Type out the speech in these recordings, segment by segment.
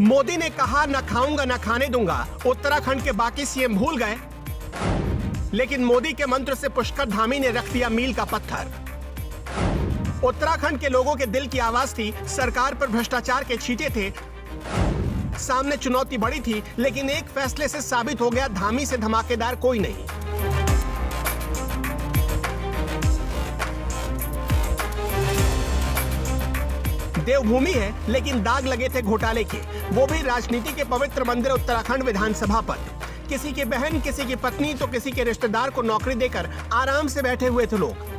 मोदी ने कहा न खाऊंगा न खाने दूंगा, उत्तराखंड के बाकी सीएम भूल गए। लेकिन मोदी के मंत्र से पुष्कर धामी ने रख दिया मील का पत्थर। उत्तराखंड के लोगों के दिल की आवाज थी, सरकार पर भ्रष्टाचार के छींटे थे, सामने चुनौती बड़ी थी, लेकिन एक फैसले से साबित हो गया धामी से धमाकेदार कोई नहीं। देवभूमि है, लेकिन दाग लगे थे घोटाले के, वो भी राजनीति के पवित्र मंदिर उत्तराखंड विधानसभा पर। किसी की बहन, किसी की पत्नी तो किसी के रिश्तेदार को नौकरी देकर आराम से बैठे हुए थे लोग।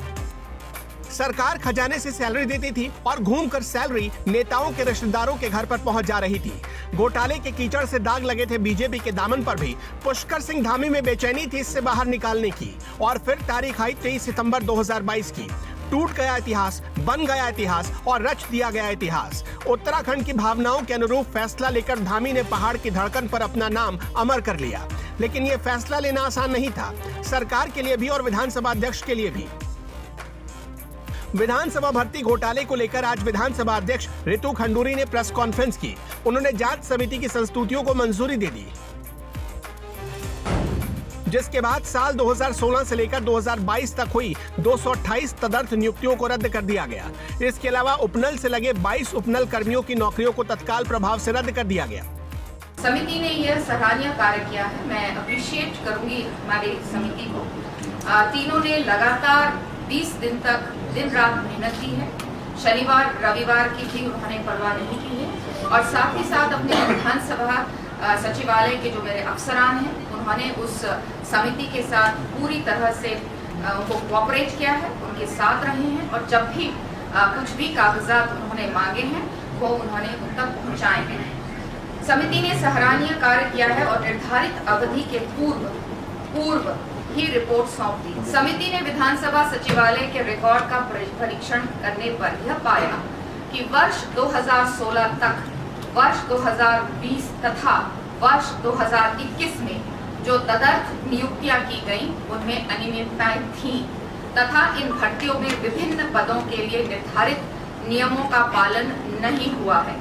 सरकार खजाने से सैलरी देती थी और घूमकर सैलरी नेताओं के रिश्तेदारों के घर पर पहुंच जा रही थी। घोटाले के कीचड़ से दाग लगे थे बीजेपी के दामन पर भी। पुष्कर सिंह धामी में बेचैनी थी इससे बाहर निकालने की, और फिर तारीख आई 23 सितंबर 2022 की। टूट गया इतिहास, बन गया इतिहास और रच दिया गया इतिहास। उत्तराखंड की भावनाओं के अनुरूप फैसला लेकर धामी ने पहाड़ की धड़कन पर अपना नाम अमर कर लिया। लेकिन यह फैसला लेना आसान नहीं था, सरकार के लिए भी और विधानसभा अध्यक्ष के लिए भी। विधानसभा भर्ती घोटाले को लेकर आज विधानसभा अध्यक्ष रितु खंडूरी ने प्रेस कॉन्फ्रेंस की। उन्होंने जांच समिति की संस्तुतियों को मंजूरी दे दी, जिसके बाद साल 2016 से लेकर 2022 तक हुई 228 तदर्थ नियुक्तियों को रद्द कर दिया गया। इसके अलावा उपनल से लगे 22 उपनल कर्मियों की नौकरियों को तत्काल प्रभाव से रद्द कर दिया गया। समिति ने यह सराहनीय कार्य किया है, मैं अप्रिशिएट करूंगी हमारी समिति को। तीनों ने लगातार 20 दिन तक दिन रात मेहनत की है, शनिवार रविवार की भी उन्होंने परवाह नहीं की है, और साथ ही साथ अपने विधानसभा सचिवालय के जो मेरे अफसरान हैं उन्होंने उस समिति के साथ पूरी तरह से उनको कोऑपरेट किया है, उनके साथ रहे हैं, और जब भी कुछ भी कागजात उन्होंने मांगे हैं वो उन्होंने उन तक पहुँचाए हैं। समिति ने सराहनीय कार्य किया है और निर्धारित अवधि के पूर्व ही रिपोर्ट सौंप दी। समिति ने विधानसभा सचिवालय के रिकॉर्ड का परीक्षण करने पर यह पाया कि वर्ष 2016 तक, वर्ष 2020 तथा वर्ष 2021 में जो तदर्थ नियुक्तियां की गईं उनमें अनियमितताएं थीं तथा इन भर्तियों में विभिन्न पदों के लिए निर्धारित नियमों का पालन नहीं हुआ है।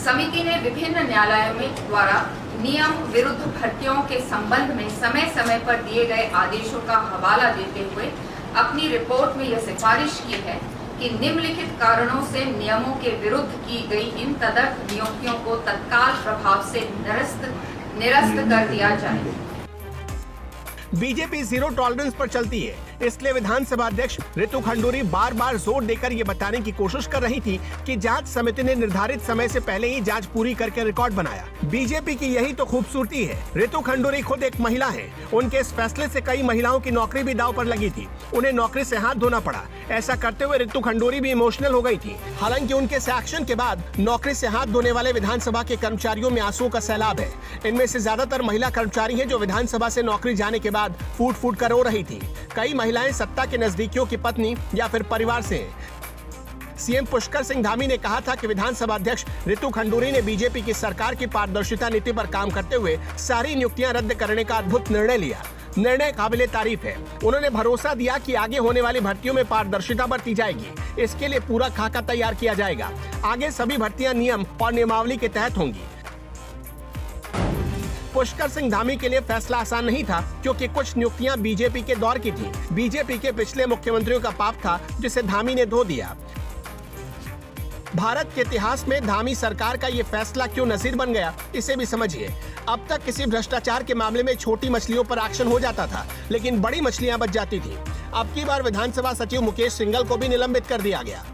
समिति ने विभिन्न न्यायालयों में द्वारा नियम विरुद्ध भर्तियों के संबंध में समय समय पर दिए गए आदेशों का हवाला देते हुए अपनी रिपोर्ट में यह सिफारिश की है कि निम्नलिखित कारणों से नियमों के विरुद्ध की गई इन तदर्थ नियुक्तियों को तत्काल प्रभाव से निरस्त कर दिया जाए। बीजेपी जीरो टॉलरेंस पर चलती है, इसलिए विधानसभा अध्यक्ष रितु खंडूरी बार बार जोर देकर ये बताने की कोशिश कर रही थी कि जांच समिति ने निर्धारित समय से पहले ही जांच पूरी करके रिकॉर्ड बनाया। बीजेपी की यही तो खूबसूरती है। रितु खंडूरी खुद एक महिला है, उनके इस फैसले से कई महिलाओं की नौकरी भी दांव पर लगी थी, उन्हें नौकरी से हाथ धोना पड़ा। ऐसा करते हुए रितु खंडूरी भी इमोशनल हो गई थी। हालांकि उनके इस एक्शन के बाद नौकरी से हाथ धोने वाले विधानसभा के कर्मचारियों में आंसुओं का सैलाब है। इनमें से ज्यादातर महिला कर्मचारी हैं जो विधानसभा से नौकरी जाने के बाद फूट फूट कर रो रही थी। कई महिलाएं सत्ता के नजदीकियों की पत्नी या फिर परिवार से हैं। सीएम पुष्कर सिंह धामी ने कहा था कि विधानसभा अध्यक्ष रितु खंडूरी ने बीजेपी की सरकार की पारदर्शिता नीति पर काम करते हुए सारी नियुक्तियां रद्द करने का अद्भुत निर्णय लिया। निर्णय काबिले तारीफ है। उन्होंने भरोसा दिया कि आगे होने वाली भर्तियों में पारदर्शिता बरती जाएगी। इसके लिए पूरा खाका तैयार किया जाएगा। आगे सभी भर्तियां नियम और नियमावली के तहत होंगी। पुष्कर सिंह धामी के लिए फैसला आसान नहीं था, क्योंकि कुछ नियुक्तियां बीजेपी के दौर की थी। बीजेपी के पिछले मुख्यमंत्रियों का पाप था, जिसे धामी ने धो दिया। भारत के इतिहास में धामी सरकार का ये फैसला क्यों नजीर बन गया, इसे भी समझिए। अब तक किसी भ्रष्टाचार के मामले में छोटी मछलियों पर एक्शन हो जाता था, लेकिन बड़ी मछलियां बच जाती थी। अब की बार विधानसभा सचिव मुकेश सिंघल को भी निलंबित कर दिया गया।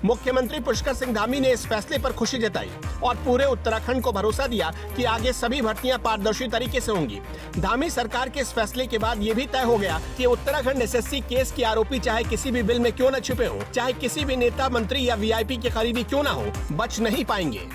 मुख्यमंत्री पुष्कर सिंह धामी ने इस फैसले पर खुशी जताई और पूरे उत्तराखंड को भरोसा दिया कि आगे सभी भर्तियां पारदर्शी तरीके से होंगी। धामी सरकार के इस फैसले के बाद ये भी तय हो गया कि उत्तराखंड एसएससी केस के आरोपी चाहे किसी भी बिल में क्यों न छुपे हो, चाहे किसी भी नेता, मंत्री या वीआईपी के करीबी क्यों न हो, बच नहीं पाएंगे।